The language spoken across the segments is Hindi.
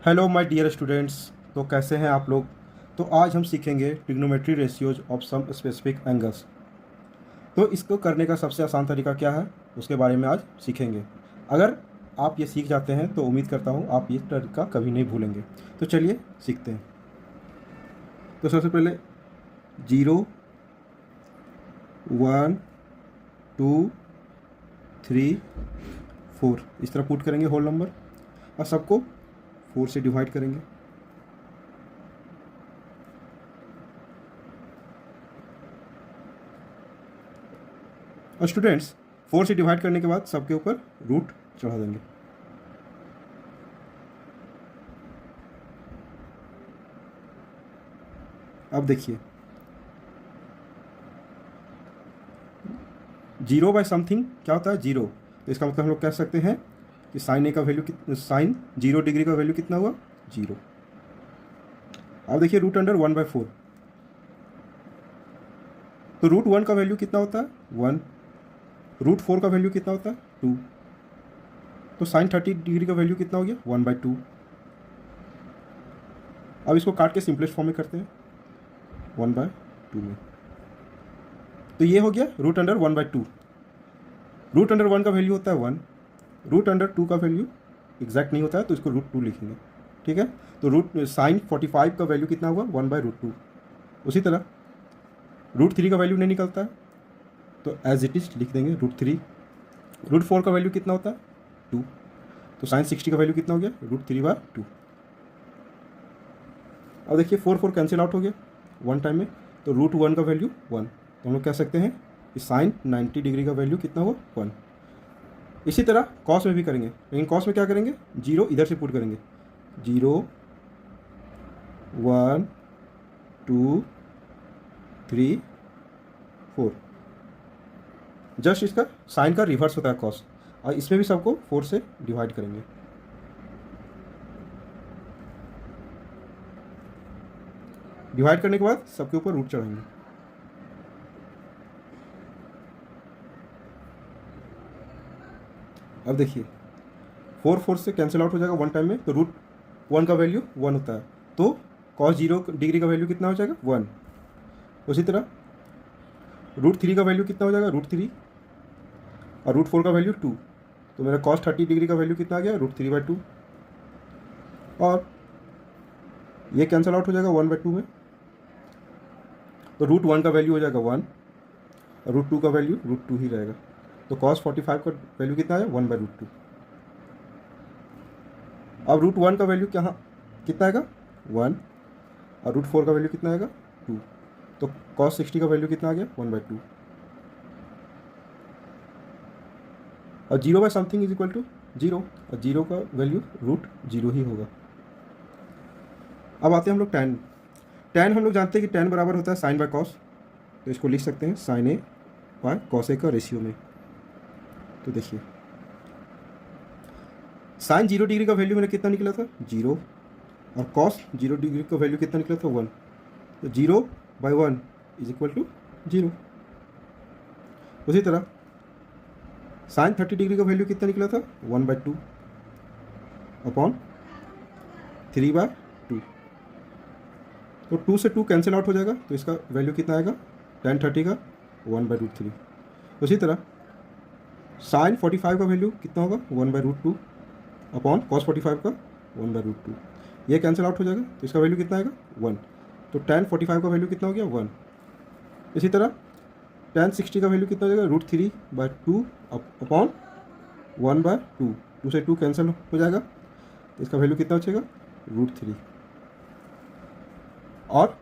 Hello my dear students. तो कैसे हैं आप लोग। तो आज हम सीखेंगे trigonometry ratios of some specific angles. तो इसको करने का सबसे आसान तरीका क्या है उसके बारे में आज सीखेंगे। अगर आप ये सीख जाते हैं तो उम्मीद करता हूँ आप ये तरीका कभी नहीं भूलेंगे। तो चलिए सीखते हैं। तो सबसे पहले 0 1 2 3 4 इस तरह पुट करेंगे होल नंबर और सबको 4 से डिवाइड करेंगे। और स्टूडेंट्स 4 से डिवाइड करने के बाद सबके ऊपर रूट चढ़ा देंगे। अब देखिए 0 बाय समथिंग क्या होता है 0। तो इसका मतलब हम लोग कह सकते हैं कि साइन ए का वैल्यू साइन 0 डिग्री का वैल्यू कितना हुआ 0। अब देखिए रूट अंडर 1/4। तो रूट 1 का वैल्यू कितना होता है 1। रूट 4 का वैल्यू कितना होता है 2। तो साइन 30 डिग्री का वैल्यू कितना हो गया 1/2। अब इसको काट के सिंपलेस्ट फॉर्म में करते हैं 1/2 में। तो ये हो गया रूट अंडर 1/2। रूट अंडर 1 का वैल्यू होता है 1। रूट अंडर 2 का वैल्यू एग्जैक्ट नहीं होता है तो इसको रूट 2 लिखेंगे। ठीक है। तो रूट साइन 45 का वैल्यू कितना हुआ 1/√2। उसी तरह रूट 3 का वैल्यू नहीं निकलता है तो एज इट इज लिख देंगे रूट 3। रूट 4 का वैल्यू कितना होता है 2। तो साइन 60 का वैल्यू कितना हो गया √3/2। अब देखिए 4 कैंसिल आउट हो गया वन टाइम में। तो रूट 1 का वैल्यू 1। तो हम लोग कह सकते हैं कि साइन 90 डिग्री का वैल्यू कितना हुआ 1। इसी तरह कॉस में भी करेंगे, लेकिन कॉस में क्या करेंगे 0 इधर से पुट करेंगे 0 1 2 3 4। जस्ट इसका साइन का रिवर्स होता है कॉस। और इसमें भी सबको 4 से डिवाइड करेंगे। डिवाइड करने के बाद सबके ऊपर रूट चढ़ाएंगे। अब देखिए 4 से कैंसिल आउट हो जाएगा वन टाइम में। तो रूट 1 का वैल्यू 1 होता है तो कॉस 0 डिग्री का वैल्यू कितना हो जाएगा 1। उसी तरह रूट 3 का वैल्यू कितना हो जाएगा √3 और रूट 4 का वैल्यू 2। तो मेरा कॉस 30 डिग्री का वैल्यू कितना आ गया √3/2। और ये कैंसिल आउट हो जाएगा 1/2 में। तो रूट 1 का वैल्यू हो जाएगा 1 और रूट 2 का वैल्यू √2 ही रहेगा। तो कॉस 45 का वैल्यू कितना है 1/√2। अब रूट 1 का वैल्यू कितना आएगा 1 और रूट 4 का वैल्यू कितना आएगा 2। तो कॉस 60 का वैल्यू कितना आ गया 1/2। और 0 by something is equal to 0 और 0 का वैल्यू √0 ही होगा। अब आते हैं हम लोग tan हम लोग जानते हैं कि tan बराबर होता है साइन बाय कॉस। तो इसको लिख सकते हैं sign A by cos A का रेशियो में। तो देखिए साइन 0 डिग्री का वैल्यू मेरा कितना निकला था 0 और कॉस 0 डिग्री का वैल्यू कितना निकला था 1। तो 0/1 इज इक्वल टू 0। उसी तरह साइन 30 डिग्री का वैल्यू कितना निकला था 1/2 अपॉन 3/2। तो 2 से 2 कैंसिल आउट हो जाएगा तो इसका वैल्यू कितना आएगा tan 30 का 1/√3। उसी तरह साइन 45 का वैल्यू कितना होगा 1/√2 अपॉन कॉस 45 का 1/√2। ये कैंसिल आउट हो जाएगा तो इसका वैल्यू कितना आएगा 1। तो tan 45 का वैल्यू कितना हो गया 1। इसी तरह tan 60 का वैल्यू कितना हो जाएगा √3/2 अपॉन 1/2। 2 से 2 कैंसिल हो जाएगा तो इसका वैल्यू कितना बचेगा √3। और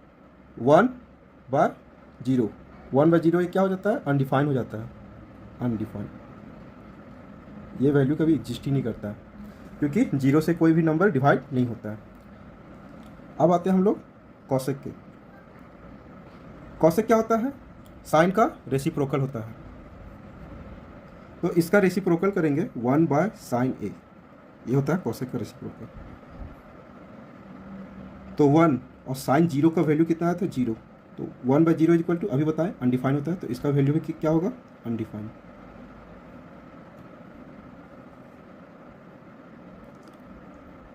1/0 1/0 ये क्या हो जाता है अनडिफाइन हो जाता है। अनडिफाइन ये वैल्यू कभी एग्जिस्ट ही नहीं करता है क्योंकि 0 से कोई भी नंबर डिवाइड नहीं होता है। अब आते हैं हम लोग कॉसेक के। कॉसेक क्या होता है साइन का रेसिप्रोकल होता है। तो इसका रेसिप्रोकल करेंगे 1/sin A। ये होता है कॉसेक का रेसिप्रोकल। तो 1 और साइन 0 का वैल्यू कितना आया था 0। तो 1/0 इक्वल टू अभी बताएं अनडिफाइन होता है तो इसका वैल्यू भी क्या होगा अनडिफाइन।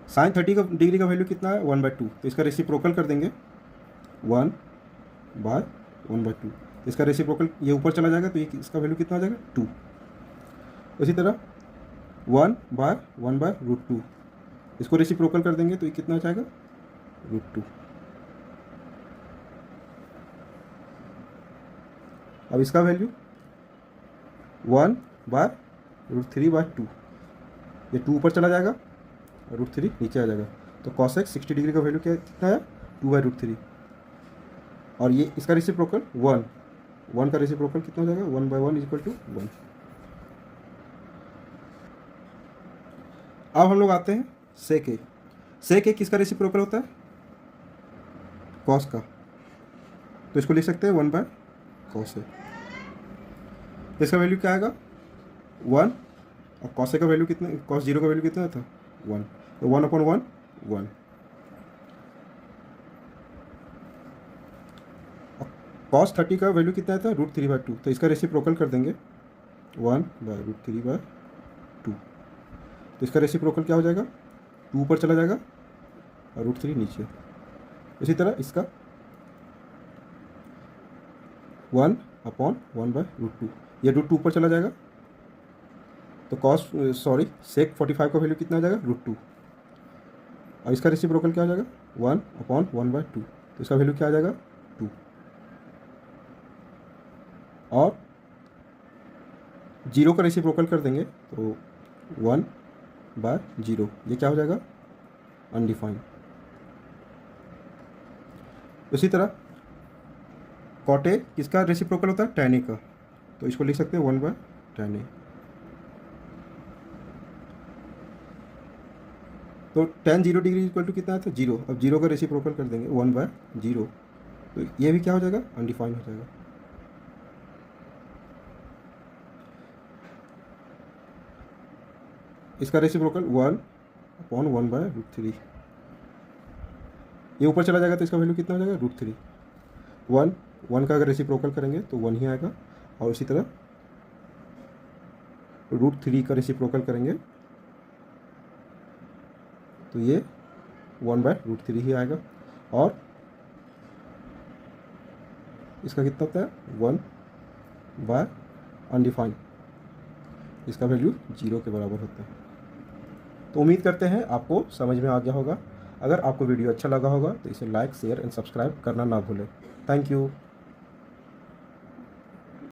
साइन 30 डिग्री का वैल्यू कितना है 1/2, तो इसका रेसिप्रोकल कर देंगे 1/1/2। इसका रेसिप्रोकल ये ऊपर चला जाएगा तो ये इसका वैल्यू कितना आ जाएगा 2। इसी तरह 1/1/√2, इसको रेसिप्रोकल कर देंगे तो ये कितना आ जाएगा √2। अब इसका वैल्यू 1/√3/2, ये 2 ऊपर चला जाएगा और √3 नीचे आ जाएगा, तो cos x 60 डिग्री का वैल्यू क्या कितना है 2/√3। और ये इसका रेसिप्रोकल 1 का रेसिप्रोकल कितना हो जाएगा 1/1 = 1। अब हम लोग आते हैं sec a किसका रेसिप्रोकल होता है cos का, तो इसको लिख सकते हैं 1/cos a। इसका वैल्यू क्या आएगा 1, और cos a का वैल्यू कितना, cos 0 का वैल्यू कितना था 1, तो 1/1 1। cos 30 का वैल्यू कितना था √3/2, तो इसका रेसिप्रोकल कर देंगे 1/√3/2, तो इसका रेसिप्रोकल क्या हो जाएगा 2 ऊपर चला जाएगा और √3 नीचे। इसी तरह इसका 1/1/√2, ये √2 ऊपर चला जाएगा, तो sec 45 का वैल्यू कितना आ जाएगा √2, और इसका रेसिप्रोकल क्या हो जाएगा 1/1/2, तो इसका वैल्यू क्या आ जाएगा 2। और 0 का रेसिप्रोकल कर देंगे तो 1/0, ये क्या हो जाएगा अनडिफाइंड। उसी तरह cot a किसका रेसिप्रोकल होता है tan a का, तो इसको लिख सकते हैं 1/tan a। तो tan 0 डिग्री इक्वल टू कितना था 0, अब 0 का रेसिप्रोकल कर देंगे 1/0, तो ये भी क्या हो जाएगा अनडिफाइंड हो जाएगा। इसका रेसिप्रोकल 1/1/√3, ये ऊपर चला जाएगा तो इसका वैल्यू कितना हो जाएगा √3। 1 का अगर रेसिप्रोकल करेंगे तो 1 ही आएगा, और इसी तरह √3 का रेसिप्रोकल करेंगे तो ये 1/√3 ही आएगा, और इसका कितना होता है 1/अनडिफाइंड, इसका वैल्यू 0 के बराबर होता है। तो उम्मीद करते हैं आपको समझ में आ गया होगा। अगर आपको वीडियो अच्छा लगा होगा तो इसे लाइक, शेयर एंड सब्सक्राइब करना ना भूलें। Thank you.